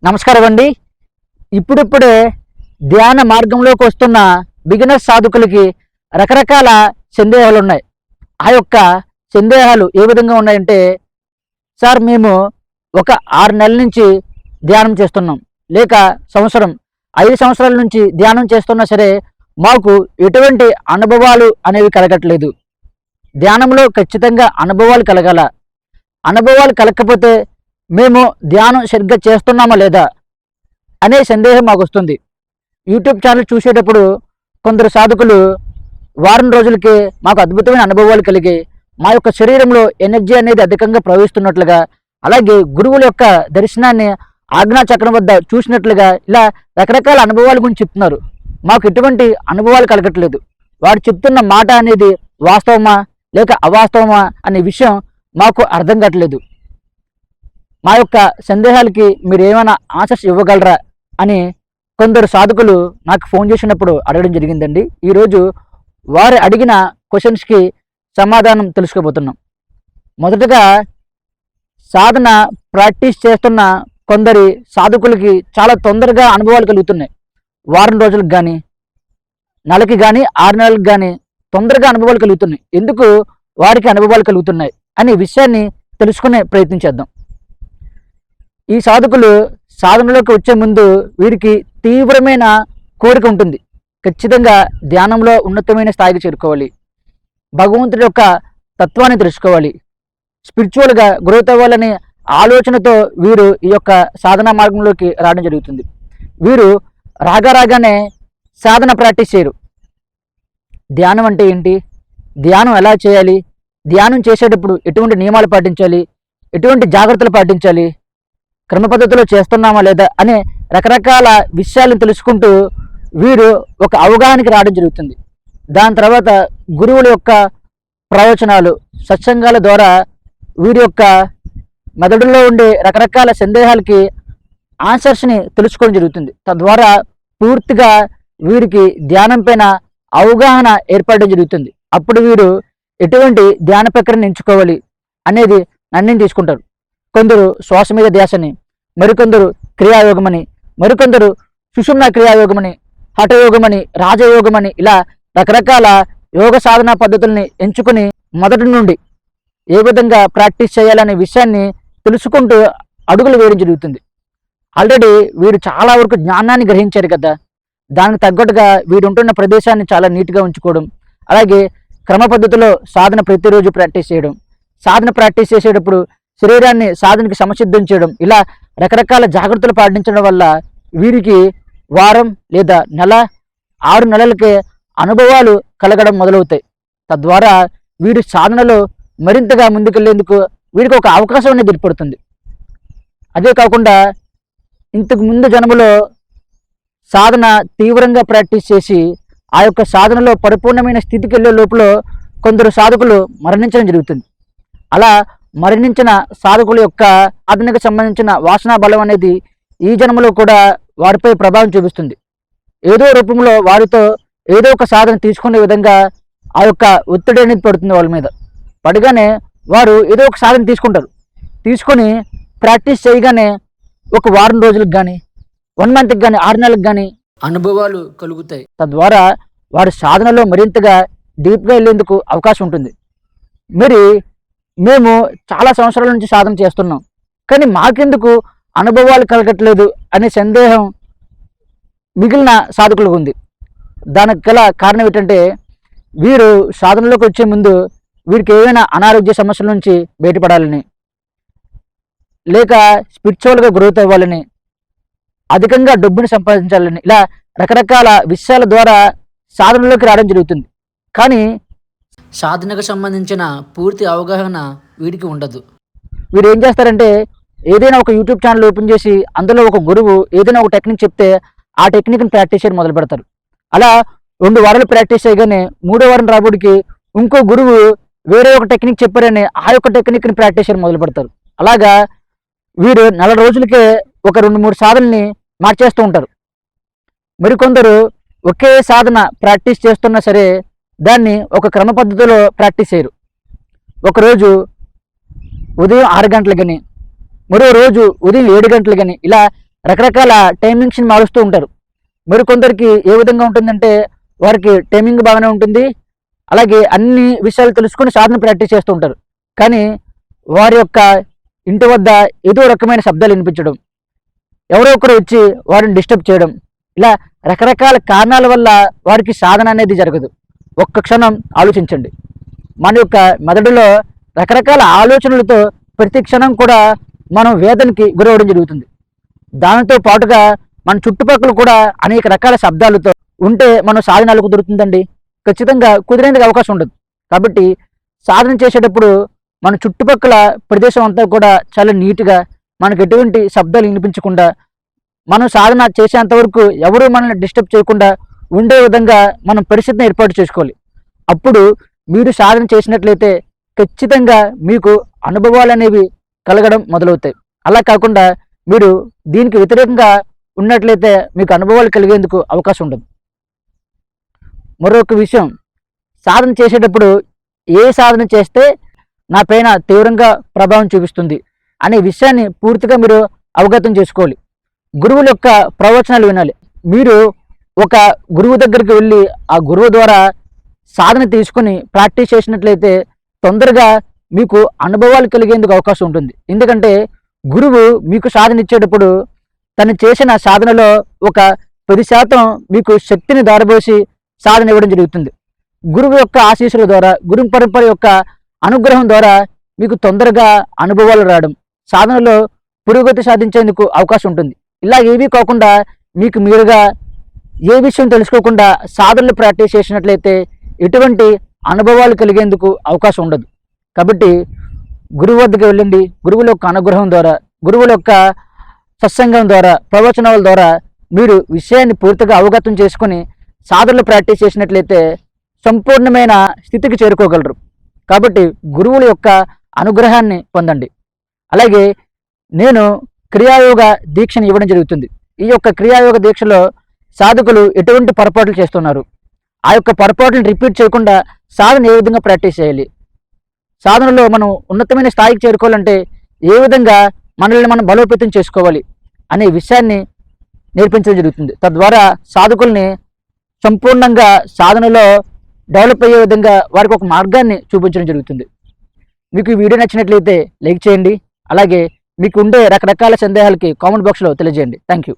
నమస్కారం అండి. ఇప్పుడిప్పుడే ధ్యాన మార్గంలోకి వస్తున్న బిగినర్ సాధకులకి రకరకాల సందేహాలు ఉన్నాయి. ఆ యొక్క సందేహాలు ఏ విధంగా ఉన్నాయంటే, సార్ మేము ఒక 6 నెలల నుంచి ధ్యానం చేస్తున్నాం, లేక సంవత్సరం 5 సంవత్సరాల నుంచి ధ్యానం చేస్తున్నా సరే మాకు ఎటువంటి అనుభవాలు అనేవి కలగట్లేదు. ధ్యానంలో ఖచ్చితంగా అనుభవాలు కలగాల. అనుభవాలు కలగకపోతే మేము ధ్యానం సరిగ్గా చేస్తున్నామా లేదా అనే సందేహం మాకు వస్తుంది. యూట్యూబ్ ఛానల్ చూసేటప్పుడు కొందరు సాధకులు వారం రోజులకి మాకు అద్భుతమైన అనుభవాలు కలిగి మా యొక్క శరీరంలో ఎనర్జీ అనేది అధికంగా ప్రవహిస్తున్నట్లుగా, అలాగే గురువుల యొక్క దర్శనాన్ని ఆజ్ఞా చక్రం వద్ద చూసినట్లుగా ఇలా రకరకాల అనుభవాల గురించి చెప్తున్నారు. మాకు ఎటువంటి అనుభవాలు కలగట్లేదు. వాడు చెప్తున్న మాట అనేది వాస్తవమా లేక అవాస్తవమా అనే విషయం మాకు అర్థం కావట్లేదు. మా యొక్క సందేహాలకి మీరు ఏమైనా ఆన్సర్స్ ఇవ్వగలరా అని కొందరు సాధకులు నాకు ఫోన్ చేసినప్పుడు అడగడం జరిగిందండి. ఈరోజు వారు అడిగిన క్వశ్చన్స్కి సమాధానం తెలుసుకోబోతున్నాం. మొదటగా, సాధన ప్రాక్టీస్ చేస్తున్న కొందరి సాధకులకి చాలా తొందరగా అనుభవాలు కలుగుతున్నాయి. వారం రోజులకు కానీ, నెలకి కానీ, 6 నెలలకు కానీ తొందరగా అనుభవాలు కలుగుతున్నాయి. ఎందుకు వారికి అనుభవాలు కలుగుతున్నాయి అనే విషయాన్ని తెలుసుకునే ప్రయత్నం చేద్దాం. ఈ సాధకులు సాధనలోకి వచ్చే ముందు వీరికి తీవ్రమైన కోరిక ఉంటుంది. ఖచ్చితంగా ధ్యానంలో ఉన్నతమైన స్థాయికి చేరుకోవాలి, భగవంతుడి యొక్క తత్వాన్ని తెలుసుకోవాలి, స్పిరిచువల్గా గ్రోత్ అవ్వాలనే ఆలోచనతో వీరు ఈ యొక్క సాధనా మార్గంలోకి రావడం జరుగుతుంది. వీరు రాగానే సాధన ప్రాక్టీస్ చేయరు. ధ్యానం అంటే ఏంటి, ధ్యానం ఎలా చేయాలి, ధ్యానం చేసేటప్పుడు ఎటువంటి నియమాలు పాటించాలి, ఎటువంటి జాగ్రత్తలు పాటించాలి, క్రమ పద్ధతిలో చేస్తున్నామా లేదా అనే రకరకాల విషయాలను తెలుసుకుంటూ వీరు ఒక అవగాహనకి రావడం జరుగుతుంది. దాని తర్వాత గురువుల యొక్క ప్రవచనాలు, సత్సంగాల ద్వారా వీరి యొక్క మెదడులో ఉండే రకరకాల సందేహాలకి ఆన్సర్స్ని తెలుసుకోవడం జరుగుతుంది. తద్వారా పూర్తిగా వీరికి ధ్యానం పైన అవగాహన ఏర్పడడం జరుగుతుంది. అప్పుడు వీరు ఎటువంటి ధ్యాన ప్రక్రియను ఎంచుకోవాలి అనేది నిర్ణయం తీసుకుంటారు. కొందరు శ్వాస మీద ధ్యాసని, మరికొందరు క్రియాయోగమని, మరికొందరు సుషుమ్న క్రియాయోగమని, హఠయోగమని, రాజయోగమని ఇలా రకరకాల యోగ సాధనా పద్ధతుల్ని ఎంచుకుని మొదటి నుండి ఏ విధంగా ప్రాక్టీస్ చేయాలనే విషయాన్ని తెలుసుకుంటూ అడుగులు వేయడం జరుగుతుంది. ఆల్రెడీ వీరు చాలా వరకు జ్ఞానాన్ని గ్రహించారు కదా, దానికి తగ్గట్టుగా వీరు ఉంటున్న ప్రదేశాన్ని చాలా నీట్గా ఉంచుకోవడం, అలాగే క్రమ పద్ధతిలో సాధన ప్రతిరోజు ప్రాక్టీస్ చేయడం, సాధన ప్రాక్టీస్ చేసేటప్పుడు శరీరాన్ని సాధనకి సమసిద్ధం చేయడం, ఇలా రకరకాల జాగ్రత్తలు పాటించడం వల్ల వీరికి వారం లేదా నెల, 6 నెలలకే అనుభవాలు కలగడం మొదలవుతాయి. తద్వారా వీరి సాధనలో మరింతగా ముందుకెళ్లేందుకు వీరికి ఒక అవకాశం అనేది ఏర్పడుతుంది. అదే కాకుండా ఇంతకు ముందు జన్మలో సాధన తీవ్రంగా ప్రాక్టీస్ చేసి ఆ యొక్క సాధనలో పరిపూర్ణమైన స్థితికి వెళ్ళే లోపల కొందరు సాధకులు మరణించడం జరుగుతుంది. అలా మరణించిన సాధకుల యొక్క సాధనకు సంబంధించిన వాసనా బలం అనేది ఈ జన్మలో కూడా వారిపై ప్రభావం చూపిస్తుంది. ఏదో రూపంలో వారితో ఏదో ఒక సాధన తీసుకునే విధంగా ఆ యొక్క ఒత్తిడి అనేది పడుతుంది వాళ్ళ మీద. పడగానే వారు ఏదో ఒక సాధన తీసుకొని ప్రాక్టీస్ చేయగానే ఒక వారం రోజులకు కానీ, 1 మంత్కి కానీ, 6 నెలలకు కానీ అనుభవాలు కలుగుతాయి. తద్వారా వారి సాధనలో మరింతగా డీప్గా వెళ్ళేందుకు అవకాశం ఉంటుంది. మేము చాలా సంవత్సరాల నుంచి సాధన చేస్తున్నాం, కానీ మాకెందుకు అనుభవాలు కలగట్లేదు అనే సందేహం మిగిలిన సాధకులకు ఉంది. దానికి గల కారణం ఏంటంటే, వీరు సాధనలోకి వచ్చే ముందు వీరికి ఏవైనా అనారోగ్య సమస్యల నుంచి బయటపడాలని, లేక స్పిరిచువల్గా గ్రోత్ అవ్వాలని, అధికంగా డబ్బుని సంపాదించాలని, ఇలా రకరకాల విషయాల ద్వారా సాధనలోకి రావడం జరుగుతుంది. కానీ సాధనకు సంబంధించిన పూర్తి అవగాహన వీరికి ఉండదు. వీరు ఏం చేస్తారంటే, ఏదైనా ఒక యూట్యూబ్ ఛానల్ ఓపెన్ చేసి అందులో ఒక గురువు ఏదైనా ఒక టెక్నిక్ చెప్తే ఆ టెక్నిక్ని ప్రాక్టీస్ చేయడం మొదలు పెడతారు. అలా 2 వారాలు ప్రాక్టీస్ చేయగానే 3వ వారం రాబోడికి ఇంకో గురువు వేరే ఒక టెక్నిక్ చెప్పారని ఆ యొక్క టెక్నిక్ని ప్రాక్టీస్ చేయడం మొదలు పెడతారు. అలాగా వీరు నెల రోజులకే ఒక 2-3 సాధనల్ని మార్చేస్తూ ఉంటారు. మరికొందరు ఒకే సాధన ప్రాక్టీస్ చేస్తున్నా సరే దాన్ని ఒక క్రమ పద్ధతిలో ప్రాక్టీస్ చేయరు. ఒకరోజు ఉదయం 6 గంటలు కానీ, మరో రోజు ఉదయం 7 గంటలు కానీ ఇలా రకరకాల టైమింగ్స్ని మారుస్తూ ఉంటారు. మరి కొందరికి ఏ విధంగా ఉంటుందంటే వారికి టైమింగ్ బాగానే ఉంటుంది, అలాగే అన్ని విషయాలు తెలుసుకొని సాధన ప్రాక్టీస్ చేస్తూ ఉంటారు. కానీ వారి యొక్క ఇంటి వద్ద ఏదో రకమైన శబ్దాలు వినిపించడం, ఎవరో ఒకరు వచ్చి వారిని డిస్టర్బ్ చేయడం, ఇలా రకరకాల కారణాల వల్ల వారికి సాధన అనేది జరగదు. ఒక్క క్షణం ఆలోచించండి. మన యొక్క మెదడులో రకరకాల ఆలోచనలతో ప్రతి క్షణం కూడా మనం వేదనకి గురవడం జరుగుతుంది. దానితో పాటుగా మన చుట్టుపక్కల కూడా అనేక రకాల శబ్దాలతో ఉంటే మనం సాధనలు కుదురుతుందండి? ఖచ్చితంగా కుదిరేందుకు అవకాశం ఉండదు. కాబట్టి సాధన చేసేటప్పుడు మన చుట్టుపక్కల ప్రదేశం అంతా కూడా చాలా నీట్గా, మనకు ఎటువంటి శబ్దాలు వినిపించకుండా, మనం సాధన చేసేంత వరకు ఎవరు మనల్ని డిస్టర్బ్ చేయకుండా ఉండే విధంగా మనం పరిస్థితిని ఏర్పాటు చేసుకోవాలి. అప్పుడు మీరు సాధన చేసినట్లయితే ఖచ్చితంగా మీకు అనుభవాలు అనేవి కలగడం మొదలవుతాయి. అలా కాకుండా మీరు దీనికి వ్యతిరేకంగా ఉన్నట్లయితే మీకు అనుభవాలు కలిగేందుకు అవకాశం ఉండదు. మరొక విషయం, సాధన చేసేటప్పుడు ఏ సాధన చేస్తే నా పైన తీవ్రంగా ప్రభావం చూపిస్తుంది అనే విషయాన్ని పూర్తిగా మీరు అవగతం చేసుకోవాలి. గురువుల యొక్క ప్రవచనాలు వినాలి. మీరు ఒక గురువు దగ్గరికి వెళ్ళి ఆ గురువు ద్వారా సాధన తీసుకుని ప్రాక్టీస్ చేసినట్లయితే తొందరగా మీకు అనుభవాలు కలిగేందుకు అవకాశం ఉంటుంది. ఎందుకంటే గురువు మీకు సాధన ఇచ్చేటప్పుడు తను చేసిన సాధనలో ఒక 10% మీకు శక్తిని దారబోసి సాధన ఇవ్వడం జరుగుతుంది. గురువు యొక్క ఆశీస్సుల ద్వారా, గురు పరంపర యొక్క అనుగ్రహం ద్వారా మీకు తొందరగా అనుభవాలు రావడం, సాధనలో పురోగతి సాధించేందుకు అవకాశం ఉంటుంది. ఇలా ఏవీ కాకుండా మీకు మీరుగా ఏ విషయం తెలుసుకోకుండా సాధనలు ప్రాక్టీస్ చేసినట్లయితే ఎటువంటి అనుభవాలు కలిగేందుకు అవకాశం ఉండదు. కాబట్టి గురువు వద్దకు వెళ్ళండి. గురువుల యొక్క అనుగ్రహం ద్వారా, గురువుల యొక్క సత్సంగం ద్వారా, ప్రవచనాల ద్వారా మీరు విషయాన్ని పూర్తిగా అవగతం చేసుకుని సాధనలు ప్రాక్టీస్ చేసినట్లయితే సంపూర్ణమైన స్థితికి చేరుకోగలరు. కాబట్టి గురువుల యొక్క అనుగ్రహాన్ని పొందండి. అలాగే నేను క్రియాయోగ దీక్షను ఇవ్వడం జరుగుతుంది. ఈ యొక్క క్రియాయోగ దీక్షలో సాధకులు ఎటువంటి పొరపాట్లు చేస్తున్నారు, ఆ యొక్క పొరపాట్లను రిపీట్ చేయకుండా సాధన ఏ విధంగా ప్రాక్టీస్ చేయాలి, సాధనలో మనం ఉన్నతమైన స్థాయికి చేరుకోవాలంటే ఏ విధంగా మనల్ని మనం బలోపేతం చేసుకోవాలి అనే విషయాన్ని నేర్పించడం జరుగుతుంది. తద్వారా సాధకుల్ని సంపూర్ణంగా సాధనలో డెవలప్ అయ్యే విధంగా వారికి ఒక మార్గాన్ని చూపించడం జరుగుతుంది. మీకు ఈ వీడియో నచ్చినట్లయితే లైక్ చేయండి. అలాగే మీకు ఉండే రకరకాల సందేహాలకి కామెంట్ బాక్స్లో తెలియజేయండి. Thank you.